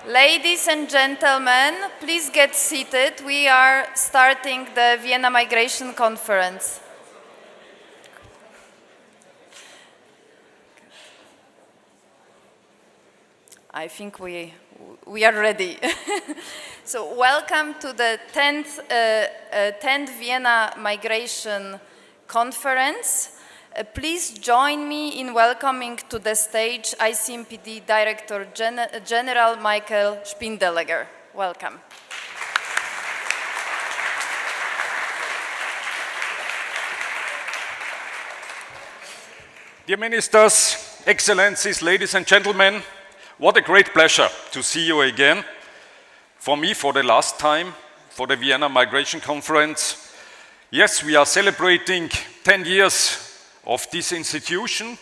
Ladies and gentlemen, please get seated. We are starting the Vienna Migration Conference. I think we are ready. So welcome to the 10th Vienna Migration Conference. Please join me in welcoming to the stage ICMPD Director General Michael Spindelegger. Welcome. Dear Ministers, Excellencies, ladies and gentlemen, what a great pleasure to see you again. For me, for the last time, for the Vienna Migration Conference. Yes, we are celebrating 10 years of this institution.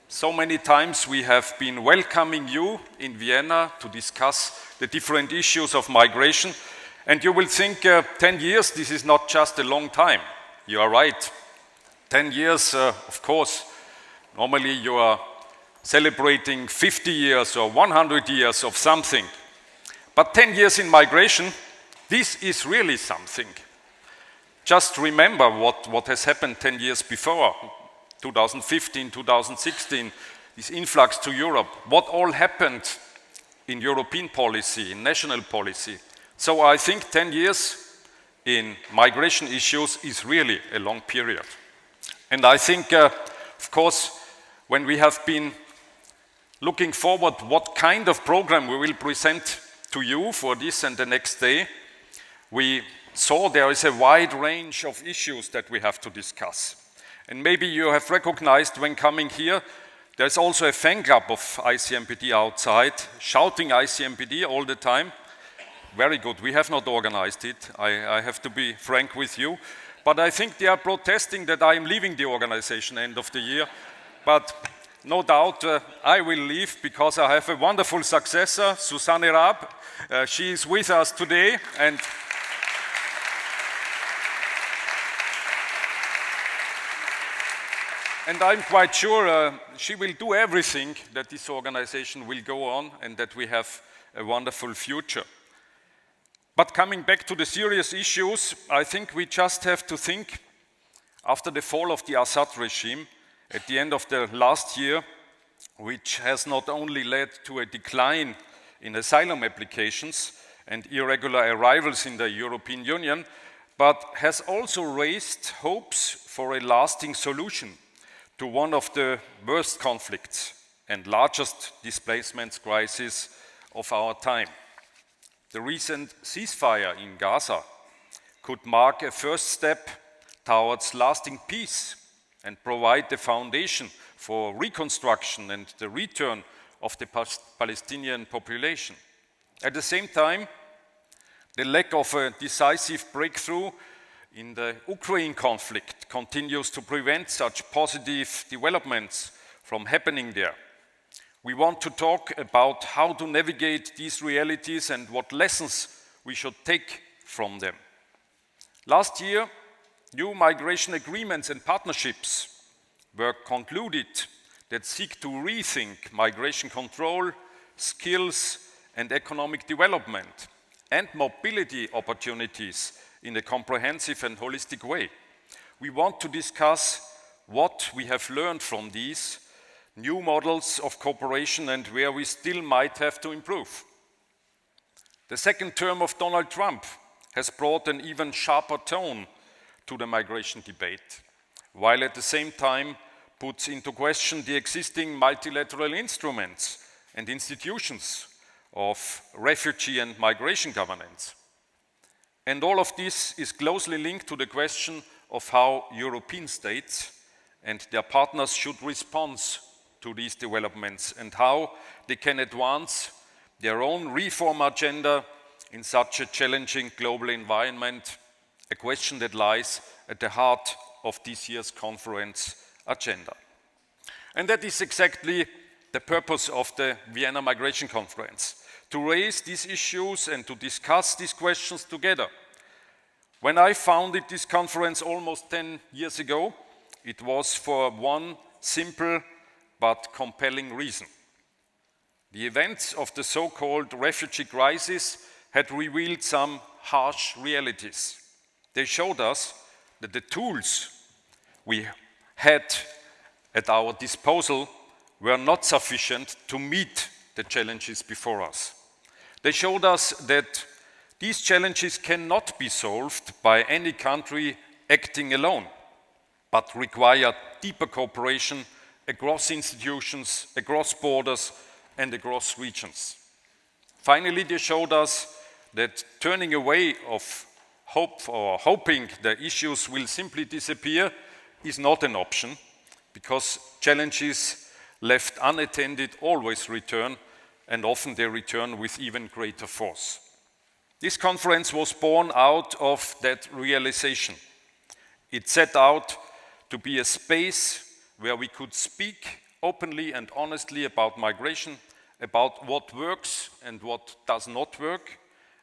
So many times we have been welcoming you in Vienna to discuss the different issues of migration. And you will think 10 years, this is not just a long time. You are right. 10 years, of course, normally you are celebrating 50 years or 100 years of something. But 10 years in migration, this is really something. Just remember what has happened 10 years before, 2015, 2016, this influx to Europe, what all happened in European policy, in national policy. So I think 10 years in migration issues is really a long period. And I think, of course, when we have been looking forward what kind of program we will present to you for this and the next day, we saw there is a wide range of issues that we have to discuss. And maybe you have recognized when coming here, there's also a fan club of ICMPD outside, shouting ICMPD all the time. Very good, we have not organized it, I have to be frank with you. But I think they are protesting that I am leaving the organization end of the year. But no doubt I will leave because I have a wonderful successor, Susanne Raab. She is with us today. And I'm quite sure she will do everything that this organization will go on and that we have a wonderful future. But coming back to the serious issues, I think we just have to think, after the fall of the Assad regime, at the end of the last year, which has not only led to a decline in asylum applications and irregular arrivals in the European Union, but has also raised hopes for a lasting solution to one of the worst conflicts and largest displacement crises of our time. The recent ceasefire in Gaza could mark a first step towards lasting peace and provide the foundation for reconstruction and the return of the Palestinian population. At the same time, the lack of a decisive breakthrough in the Ukraine conflict continues to prevent such positive developments from happening there. We want to talk about how to navigate these realities and what lessons we should take from them. Last year, new migration agreements and partnerships were concluded that seek to rethink migration control, skills and economic development and mobility opportunities in a comprehensive and holistic way. We want to discuss what we have learned from these new models of cooperation and where we still might have to improve. The second term of Donald Trump has brought an even sharper tone to the migration debate, while at the same time puts into question the existing multilateral instruments and institutions of refugee and migration governance. And all of this is closely linked to the question of how European states and their partners should respond to these developments and how they can advance their own reform agenda in such a challenging global environment, a question that lies at the heart of this year's conference agenda. And that is exactly the purpose of the Vienna Migration Conference, to raise these issues and to discuss these questions together. When I founded this conference almost 10 years ago, it was for one simple but compelling reason. The events of the so-called refugee crisis had revealed some harsh realities. They showed us that the tools we had at our disposal were not sufficient to meet the challenges before us. They showed us that these challenges cannot be solved by any country acting alone, but require deeper cooperation across institutions, across borders, and across regions. Finally, they showed us that turning away of hope or hoping the issues will simply disappear is not an option, because challenges left unattended always return, and often they return with even greater force. This conference was born out of that realization. It set out to be a space where we could speak openly and honestly about migration, about what works and what does not work,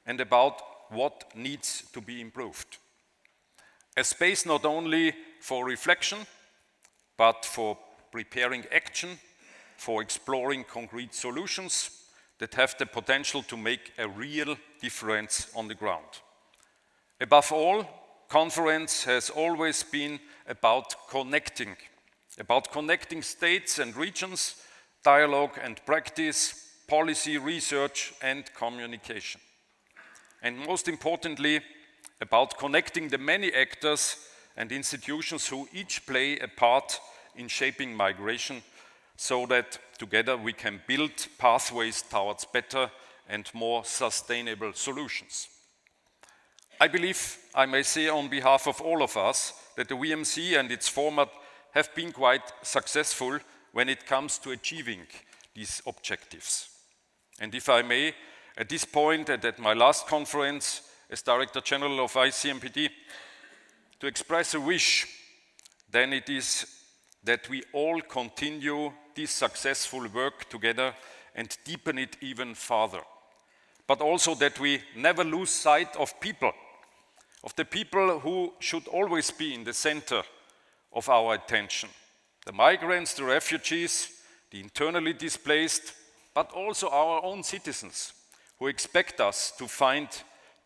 and about what needs to be improved. A space not only for reflection, but for preparing action, for exploring concrete solutions that have the potential to make a real difference on the ground. Above all, conference has always been about connecting states and regions, dialogue and practice, policy, research, and communication. And most importantly, about connecting the many actors and institutions who each play a part in shaping migration, so that together we can build pathways towards better and more sustainable solutions. I believe I may say on behalf of all of us that the VMC and its format have been quite successful when it comes to achieving these objectives. And if I may, at this point and at my last conference as Director General of ICMPD, to express a wish, then it is that we all continue this successful work together and deepen it even further. But also that we never lose sight of people, of the people who should always be in the center of our attention. The migrants, the refugees, the internally displaced, but also our own citizens who expect us to find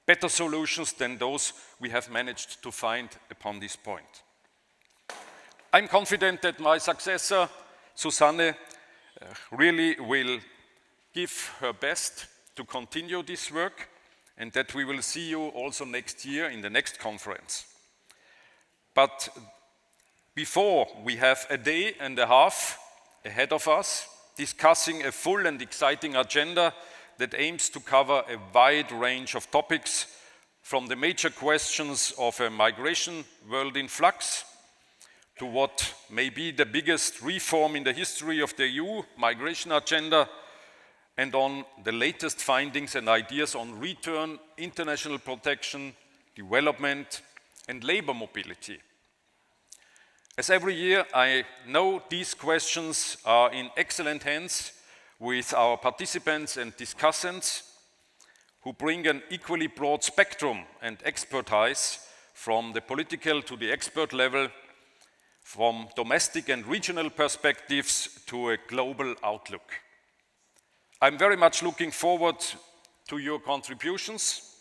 better solutions than those we have managed to find upon this point. I'm confident that my successor, Susanne, really will give her best to continue this work, and that we will see you also next year in the next conference. But before, we have a day and a half ahead of us, discussing a full and exciting agenda that aims to cover a wide range of topics, from the major questions of a migration world in flux, to what may be the biggest reform in the history of the EU migration agenda, and on the latest findings and ideas on return, international protection, development, and labor mobility. As every year, I know these questions are in excellent hands with our participants and discussants, who bring an equally broad spectrum and expertise, from the political to the expert level, from domestic and regional perspectives to a global outlook. I'm very much looking forward to your contributions,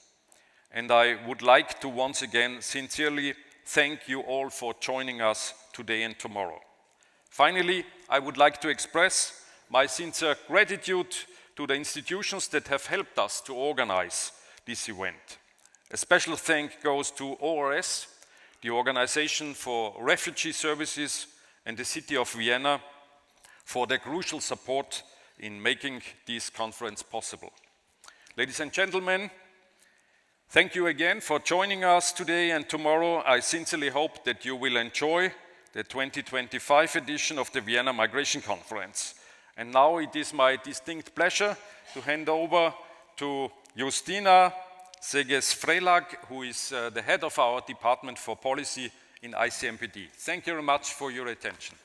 and I would like to once again sincerely thank you all for joining us today and tomorrow. Finally, I would like to express my sincere gratitude to the institutions that have helped us to organize this event. A special thank goes to ORS, the Organization for Refugee Services, and the City of Vienna for their crucial support in making this conference possible. Ladies and gentlemen, thank you again for joining us today and tomorrow. I sincerely hope that you will enjoy the 2025 edition of the Vienna Migration Conference. And now it is my distinct pleasure to hand over to Justina Seges-Frelag, who is the head of our Department for Policy in ICMPD. Thank you very much for your attention.